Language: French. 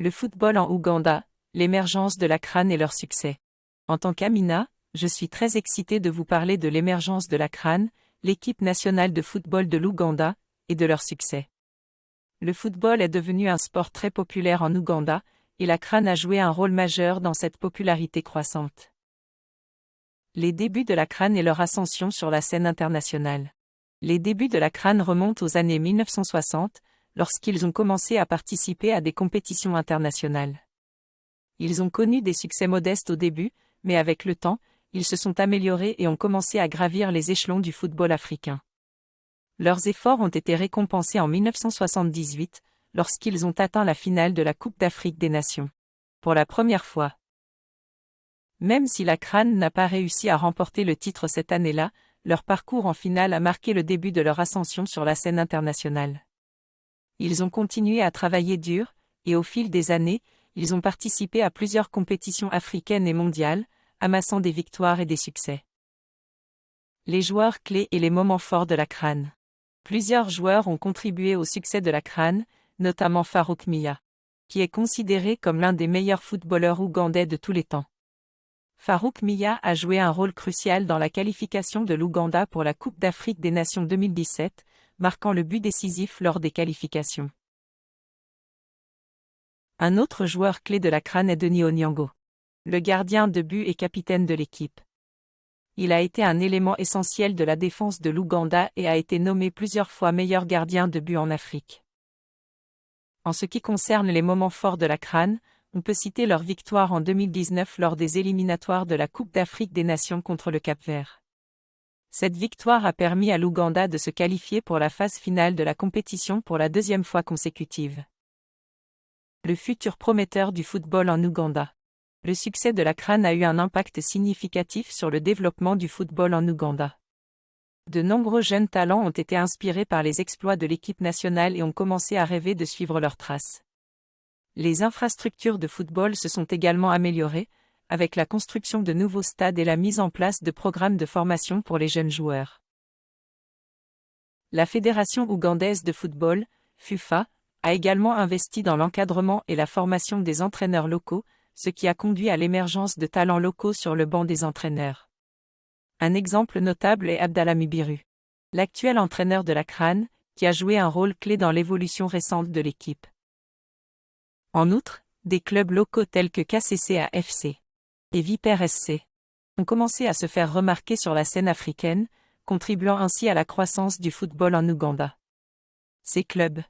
Le football en Ouganda, l'émergence de la CRAN et leur succès. En tant qu'Amina, je suis très excitée de vous parler de l'émergence de la CRAN, l'équipe nationale de football de l'Ouganda, et de leur succès. Le football est devenu un sport très populaire en Ouganda, et la CRAN a joué un rôle majeur dans cette popularité croissante. Les débuts de la CRAN et leur ascension sur la scène internationale. Les débuts de la CRAN remontent aux années 1960, lorsqu'ils ont commencé à participer à des compétitions internationales. Ils ont connu des succès modestes au début, mais avec le temps, ils se sont améliorés et ont commencé à gravir les échelons du football africain. Leurs efforts ont été récompensés en 1978, lorsqu'ils ont atteint la finale de la Coupe d'Afrique des Nations. Pour la première fois. Même si la CRAN n'a pas réussi à remporter le titre cette année-là, leur parcours en finale a marqué le début de leur ascension sur la scène internationale. Ils ont continué à travailler dur, et au fil des années, ils ont participé à plusieurs compétitions africaines et mondiales, amassant des victoires et des succès. Les joueurs clés et les moments forts de la CRAN. Plusieurs joueurs ont contribué au succès de la CRAN, notamment Farouk Mia, qui est considéré comme l'un des meilleurs footballeurs ougandais de tous les temps. Farouk Mia a joué un rôle crucial dans la qualification de l'Ouganda pour la Coupe d'Afrique des Nations 2017, marquant le but décisif lors des qualifications. Un autre joueur clé de la CRAN est Denis Onyango, le gardien de but et capitaine de l'équipe. Il a été un élément essentiel de la défense de l'Ouganda et a été nommé plusieurs fois meilleur gardien de but en Afrique. En ce qui concerne les moments forts de la CRAN, on peut citer leur victoire en 2019 lors des éliminatoires de la Coupe d'Afrique des Nations contre le Cap-Vert. Cette victoire a permis à l'Ouganda de se qualifier pour la phase finale de la compétition pour la deuxième fois consécutive. Le futur prometteur du football en Ouganda. Le succès de la CRAN a eu un impact significatif sur le développement du football en Ouganda. De nombreux jeunes talents ont été inspirés par les exploits de l'équipe nationale et ont commencé à rêver de suivre leurs traces. Les infrastructures de football se sont également améliorées, avec la construction de nouveaux stades et la mise en place de programmes de formation pour les jeunes joueurs. La Fédération ougandaise de football, FUFA, a également investi dans l'encadrement et la formation des entraîneurs locaux, ce qui a conduit à l'émergence de talents locaux sur le banc des entraîneurs. Un exemple notable est Abdallah Mubiru, l'actuel entraîneur de la CRAN, qui a joué un rôle clé dans l'évolution récente de l'équipe. En outre, des clubs locaux tels que KCCA FC et Vipers SC ont commencé à se faire remarquer sur la scène africaine, contribuant ainsi à la croissance du football en Ouganda. Ces clubs